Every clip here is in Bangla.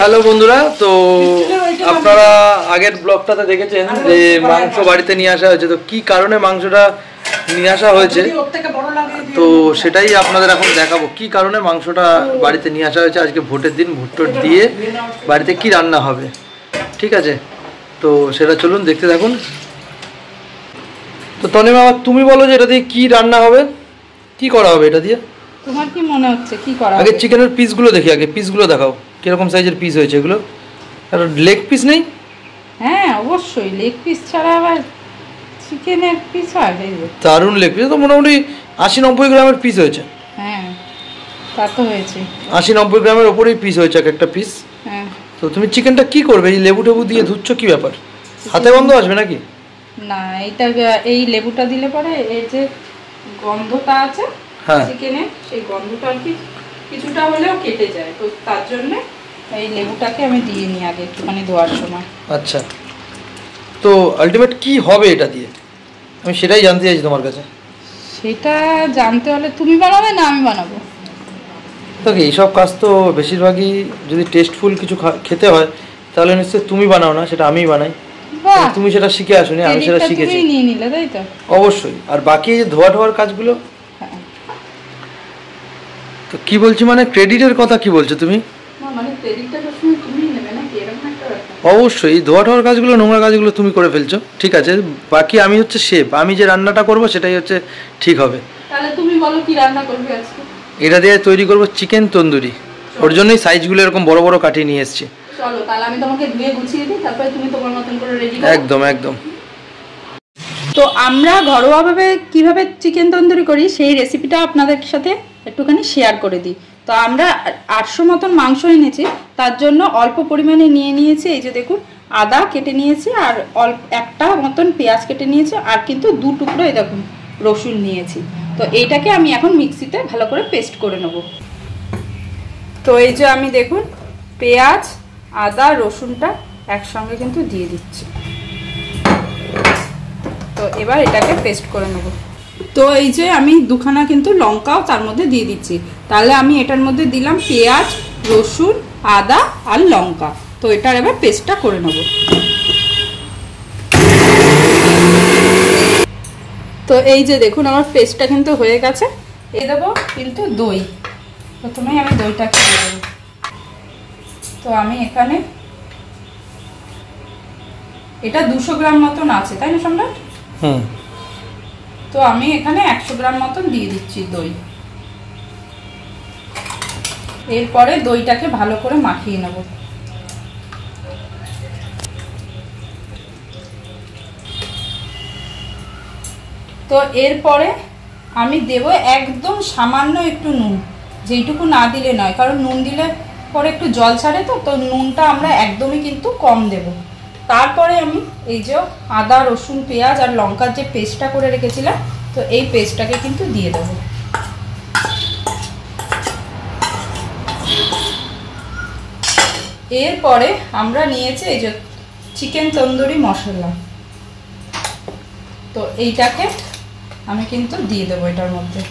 হ্যালো বন্ধুরা, তো আপনারা আগের ব্লগটাতে দেখেছেন যে মাংস বাড়িতে নিয়ে আসা হয়েছে। তো কি কারণে মাংসটা নিয়ে আসা হয়েছে তো সেটাই আপনাদের এখন দেখাবো, কি কারণে মাংসটা বাড়িতে নিয়ে আসা হয়েছে। আজকে ভোটের দিন, ভোট দিয়ে বাড়িতে কি রান্না হবে, ঠিক আছে? তো সেটা চলুন দেখতে থাকুন। তো তনিমা, তুমি বলো যে এটা দিয়ে কি রান্না হবে, কি করা হবে এটা দিয়ে? তোমার কি মনে হচ্ছে কি করা হবে? আগে চিকেনের পিসগুলো দেখি, আগে পিসগুলো দেখাও কিরকম সাইজের পিস হয়েছে এগুলো। আর লেগ পিস নেই? হ্যাঁ অবশ্যই, লেগ পিস ছাড়া আবার চিকেনের পিস হয়? দারুণ লেগ পিস, তো মোটামুটি 80-90 গ্রামের পিস হয়েছে। হ্যাঁ তা তো হয়েছে, 80-90 গ্রামের ওপরেই পিস হয়েছে এক একটা পিস। হ্যাঁ। তো তুমি চিকেনটা কি করবে? এই লেবু টেবু দিয়ে ধুচ্ছ, কি ব্যাপার? হাতে গন্ধ আসবে নাকি? না, এটা এই লেবুটা দিলে পরে এর যে গন্ধটা আছে চিকেনে, সেই গন্ধটা আর কি কিছুটা হলেও কেটে যায়। তো তার জন্য এই লেবুটাকে আমি দিয়ে নিই আগে একটুখানি ধোয়ার সময়। আচ্ছা, তো আলটিমেট কি হবে এটা দিয়ে, আমি সেটাই জানতে চাইছি তোমার কাছে। সেটা জানতে হলে তুমি বানাবে না আমি বানাবো? দেখো, এইসব কাজ তো বেশিরভাগই যদি টেস্টফুল কিছু খেতে হয় তাহলে নিশ্চয়ই তুমি বানাও না, সেটা আমিই বানাই। তুমি সেটা শিখে আসোনি, আমি সেটা শিখেছি। তুমি নিয়ে নিলে, তাই তো? অবশ্যই। আর বাকি যে ধোয়া ঠোয়ার কাজগুলো, তো কি বলছি মানে ক্রেডিটের কথা কি বলছো তুমি? মানে ক্রেডিটটা তো তুমি নেবে না, এরকম একটা ব্যাপার। অবশ্যই ধোয়া ঠোয়ার কাজগুলো, নোংরা কাজগুলো তুমি করে ফেলছো, ঠিক আছে। বাকি আমি হচ্ছে শেফ, আমি যে রান্নাটা করব সেটাই হচ্ছে ঠিক হবে। তাহলে তুমি বলো কি রান্না করবে আজকে? এটা দিয়ে তৈরি করব চিকেন তন্দুরি। ওর জন্যই সাইজগুলো এরকম বড় বড় কাটিয়ে নিয়ে এসেছি। চলো তাহলে আমি তোমাকে ধুয়ে গুছিয়ে দিই, তারপরে তুমি তোমার মতন করে রেডি করো। একদম একদম। তো আমরা ঘরোয়াভাবে কিভাবে চিকেন তন্দুরি করি সেই রেসিপিটা আপনাদের সাথে একটুখানি শেয়ার করে দিই। তো আমরা 800 মতন মাংস এনেছি, তার জন্য অল্প পরিমাণে নিয়ে নিয়েছি। এই যে দেখুন, আদা কেটে নিয়েছি, আর একটা মতন পেঁয়াজ কেটে নিয়েছি, আর কিন্তু 2 টুকরো এই দেখুন রসুন নিয়েছি। তো এইটাকে আমি এখন মিক্সিতে ভালো করে পেস্ট করে নেব। তো এই যে আমি দেখুন পেঁয়াজ, আদা, রসুনটা একসঙ্গে কিন্তু দিয়ে দিচ্ছি। তো এবার এটাকে পেস্ট করে নেব। তো এই যে আমি 2খানা কিন্তু লঙ্কাও তার মধ্যে দিয়ে দিচ্ছি। তাহলে আমি এটার মধ্যে দিলাম পেঁয়াজ, রসুন, আদা আর লঙ্কা। তো এটার এবার পেস্টটা করে নেব। তো এই যে দেখুন আমার পেস্টটা কিন্তু হয়ে গেছে। এই দেবো কিন্তু দই, প্রথমেই আমি দইটাকে দিয়ে দেবো। তো আমি এখানে এটা 200 গ্রাম মতন আছে, তাই না সম্রাট? হুম। তো আমি এখানে 100 গ্রাম মতন দিয়ে দিচ্ছি দই। এরপরে দইটাকে ভালো করে মাখিয়ে নেব। তো এরপরে আমি দেব একদম সামান্য একটু নুন, যেইটুকু না দিলে নয়, কারণ নুন দিলে পরে একটু জল ছাড়ে। তো নুনটা আমরা একদমই কিন্তু কম দেব। তারপরে আমি এই যে আদা, রসুন, পেঁয়াজ আর লঙ্কার যে পেস্টটা করে রেখেছিলাম, তো এই পেস্টটাকে কিন্তু দিয়ে দেবো। এরপরে আমরা নিয়েছি এই যে চিকেন তন্দুরি মশলা। তো এইটাকে আমি কিন্তু দিয়ে দেবো এটার মধ্যে।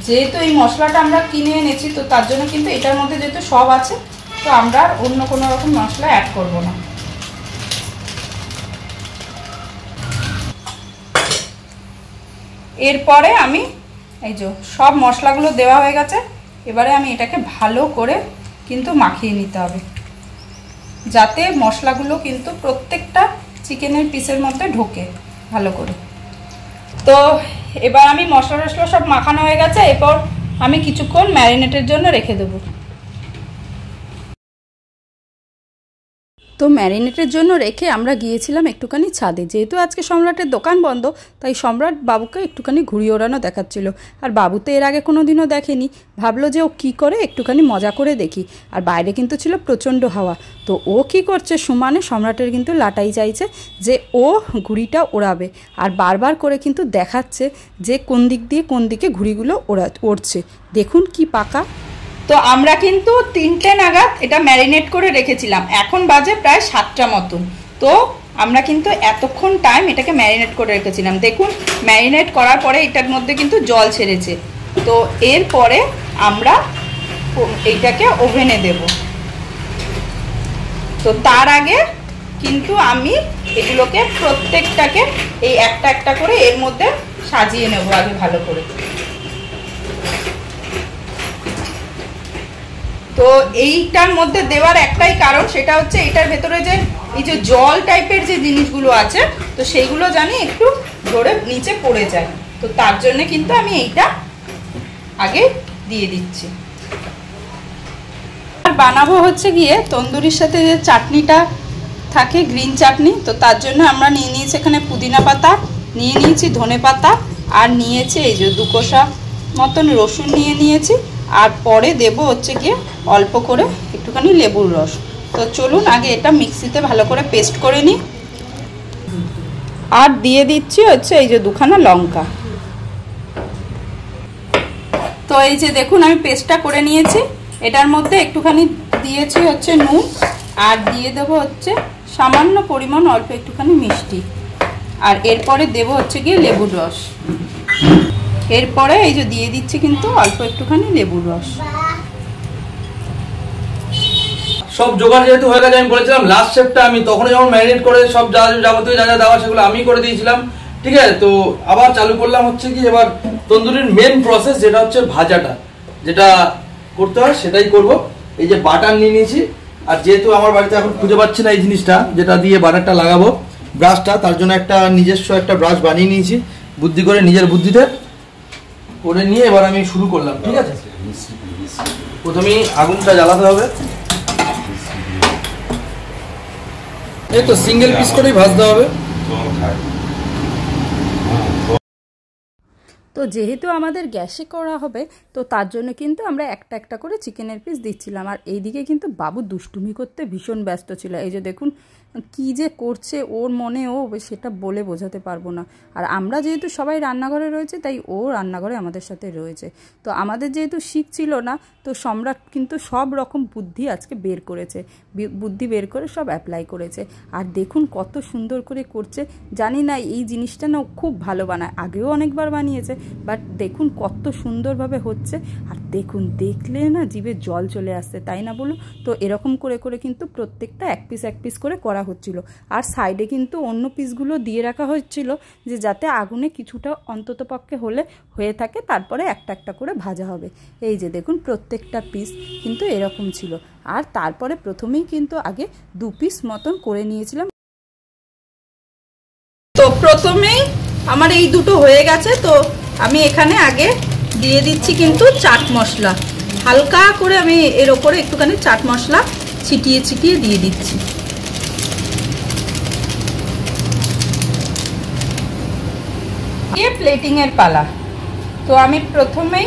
যেহেতু এই মশলাটা আমরা কিনে এনেছি, তো তার জন্য কিন্তু এটার মধ্যে যেহেতু সব আছে, তো আমরা আর অন্য কোনো রকম মশলা অ্যাড করব না। এরপরে আমি এই যে সব মশলাগুলো দেওয়া হয়ে গেছে, এবারে আমি এটাকে ভালো করে কিন্তু মাখিয়ে নিতে হবে, যাতে মশলাগুলো কিন্তু প্রত্যেকটা চিকেনের পিসের মধ্যে ঢোকে ভালো করে। তো এবার আমি মশলা টশলা সব মাখানো হয়ে গেছে, এরপর আমি কিছুক্ষণ ম্যারিনেটের জন্য রেখে দেবো। তো ম্যারিনেটের জন্য রেখে আমরা গিয়েছিলাম একটুখানি ছাদে। যেহেতু আজকে সম্রাটের দোকান বন্ধ, তাই সম্রাট বাবুকে একটুখানি ঘুরিয়ে ওড়ানো দেখাচ্ছিল। আর বাবু তো এর আগে কোনো দিনও দেখেনি, ভাবলো যে ও কী করে একটুখানি মজা করে দেখি। আর বাইরে কিন্তু ছিল প্রচণ্ড হাওয়া। তো ও কি করছে, সমানে সম্রাটের কিন্তু লাটাই চাইছে যে ও ঘুড়িটা ওড়াবে, আর বারবার করে কিন্তু দেখাচ্ছে যে কোন দিক দিয়ে কোন দিকে ঘুড়িগুলো ওড়ছে। দেখুন কি পাকা। তো আমরা কিন্তু 3টে নাগাদ এটা ম্যারিনেট করে রেখেছিলাম, এখন বাজে প্রায় 7টা মতন। তো আমরা কিন্তু এতক্ষণ টাইম এটাকে ম্যারিনেট করে রেখেছিলাম। দেখুন ম্যারিনেট করার পরে এটার মধ্যে কিন্তু জল ছেড়েছে। তো এরপরে আমরা এইটাকে ওভেনে দেব। তো তার আগে কিন্তু আমি এগুলোকে প্রত্যেকটাকে এই একটা একটা করে এর মধ্যে সাজিয়ে নেব আগে ভালো করে। তো এইটার মধ্যে দেওয়ার একটাই কারণ, সেটা হচ্ছে এটার ভেতরে যে এই যে জল টাইপের যে জিনিসগুলো আছে, তো সেইগুলো জানি একটু ধরে নিচে পড়ে যায়। তো তার জন্য কিন্তু আমি এইটা আগে দিয়ে দিচ্ছি। আর বানাবো হচ্ছে গিয়ে তন্দুরির সাথে যে চাটনিটা থাকে, গ্রিন চাটনি। তো তার জন্য আমরা নিয়ে নিয়েছি এখানে পুদিনা পাতা, নিয়ে নিয়েছি ধনে পাতা, আর নিয়েছি এই যে 2 কোয়া মতন রসুন নিয়ে নিয়েছি। আর পরে দেব হচ্ছে গিয়ে অল্প করে একটুখানি লেবুর রস। তো চলুন আগে এটা মিক্সিতে ভালো করে পেস্ট করে নিই। আর দিয়ে দিচ্ছি হচ্ছে এই যে 2 খানা লঙ্কা। তো এই যে দেখুন আমি পেস্টটা করে নিয়েছি। এটার মধ্যে একটুখানি দিয়েছি হচ্ছে নুন, আর দিয়ে দেব হচ্ছে সামান্য পরিমাণ অল্প একটুখানি মিষ্টি, আর এরপরে দেব হচ্ছে গিয়ে লেবুর রস। এরপরে এই যে দিয়ে দিচ্ছি কিন্তু অল্প একটুখানি লেবুর রস। সব জোগাড় যেহেতু হয়ে গেছে, আমি বলেছিলাম লাস্ট স্টেপটা আমি তখন যখন ম্যারিনেট করে সব যাবতীয় যা যা দেওয়া সেগুলো আমি করে দিয়েছিলাম, ঠিক আছে। তো আবার চালু করলাম হচ্ছে কি এবার তন্দুরির মেন প্রসেস, যেটা হচ্ছে ভাজাটা, যেটা করতে হয় সেটাই করব। এই যে বাটার নিয়ে নিয়েছি, আর যেহেতু আমার বাড়িতে এখন খুঁজে পাচ্ছি না এই জিনিসটা যেটা দিয়ে বাটারটা লাগাবো, ব্রাশটা, তার জন্য একটা নিজস্ব একটা ব্রাশ বানিয়ে নিয়েছি বুদ্ধি করে, নিজের বুদ্ধিতে করে নিয়ে এবার আমি শুরু করলাম, ঠিক আছে। প্রথমেই আগুনটা জ্বালাতে হবে, এই তো সিঙ্গেল পিস করেই ভাজতে হবে। তো যেহেতু আমাদের গ্যাসে করা হবে, তো তার জন্য কিন্তু আমরা একটা একটা করে চিকেনের পিস দিচ্ছিলাম। আর এইদিকে কিন্তু বাবু দুষ্টুমি করতে ভীষণ ব্যস্ত ছিল। এই যে দেখুন কি যে করছে ওর মনে, ও সেটা বলে বোঝাতে পারবো না। আর আমরা যেহেতু সবাই রান্নাঘরে রয়েছে, তাই ও রান্নাঘরে আমাদের সাথে রয়েছে। তো আমাদের যেহেতু শিখছিল না, তো সম্রাট কিন্তু সব রকম বুদ্ধি আজকে বের করেছে, বুদ্ধি বের করে সব অ্যাপ্লাই করেছে। আর দেখুন কত সুন্দর করে করছে। জানি না এই জিনিসটা না খুব ভালো বানায়, আগেও অনেকবার বানিয়েছে, বাট দেখুন কত সুন্দরভাবে হচ্ছে। আর দেখুন দেখলে না জিভে জল চলে আসছে, তাই না বলুন? তো এরকম করে করে কিন্তু প্রত্যেকটা এক পিস করে করা হচ্ছিল। আর সাইডে কিন্তু অন্য পিসগুলো দিয়ে রাখা হচ্ছিল, যে যাতে আগুনে কিছুটা অন্ততপক্ষে হয়ে থাকে, তারপরে একটা একটা করে ভাজা হবে। এই যে দেখুন প্রত্যেকটা পিস কিন্তু এরকম ছিল। আর তারপরে প্রথমেই কিন্তু আগে 2 পিস মতন করে নিয়েছিলাম। তো প্রথমেই আমার এই দুটো হয়ে গেছে। তো আমি এখানে আগে দিয়ে দিচ্ছি কিন্তু চাট মশলা, হালকা করে আমি এর ওপরে একটুখানি চাট মশলা ছিটিয়ে ছিটিয়ে দিয়ে দিচ্ছি। প্লেটিং এর পালা। তো আমি প্রথমেই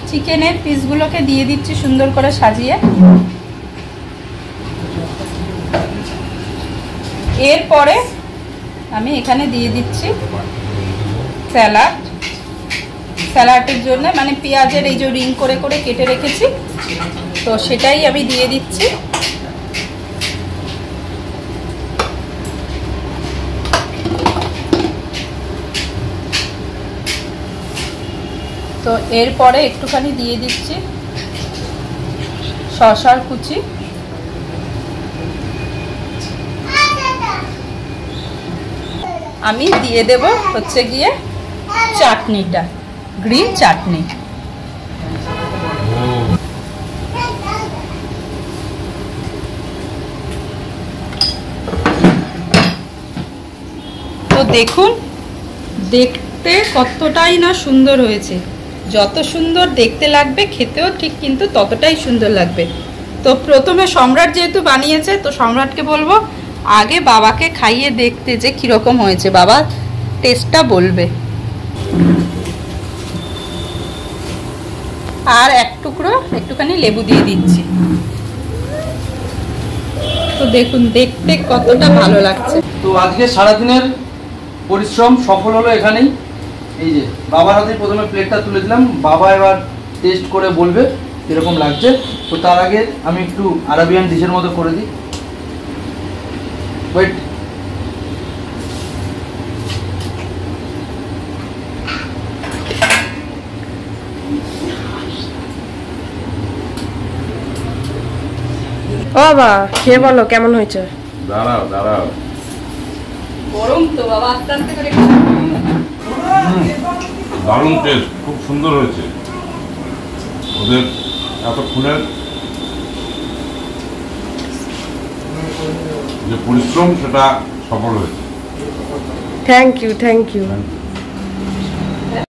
চিকেনের পিসগুলোকে দিয়ে দিচ্ছি সুন্দর করে সাজিয়ে। এরপরে আমি এখানে দিয়ে দিচ্ছি স্যালাডের জন্য, মানে পেঁয়াজের এই যে রিং করে করে কেটে রেখেছি, তো সেটাই আমি দিয়ে দিচ্ছি। তো এরপরে একটুখানি দিয়ে দিচ্ছি শসার কুচি, আমি দিয়ে দেব হচ্ছে গিয়ে চাটনিটা, গ্রিন চাটনি। তো দেখুন দেখতে কতটাই না সুন্দর হয়েছে। যত সুন্দর দেখতে লাগবে খেতেও ঠিক কিন্তু ততটাই সুন্দর লাগবে। তো প্রথমে সম্রাট যেহেতু বানিয়েছে, তো সম্রাটকে বলবো আগে বাবাকে খাইয়ে দেখতে যে কীরকম হয়েছে, বাবা টেস্টটা বলবে। আর একটুখানি লেবু দিয়ে দিচ্ছি। তো দেখুন দেখতে কতটা ভালো লাগছে। তো আজকে সারাদিনের পরিশ্রম সফল হলো এখানেই। এই যে বাবার হাতে প্রথমে প্লেটটা তুলে দিলাম, বাবা এবার টেস্ট করে বলবে কিরকম লাগছে। তো তার আগে আমি একটু আরাবিয়ান ডিশের মতো করে দিই। ওয়েট, ও বাবা খেয়ে বলো কেমন হয়েছে। দাঁড়াও দাঁড়াও, গরম তো বাবা, আস্তে আস্তে করে দারুণ টেস্ট, খুব সুন্দর হয়েছে। ওদের এতক্ষণের যে পরিশ্রম সেটা সফল হয়েছে। Thank you.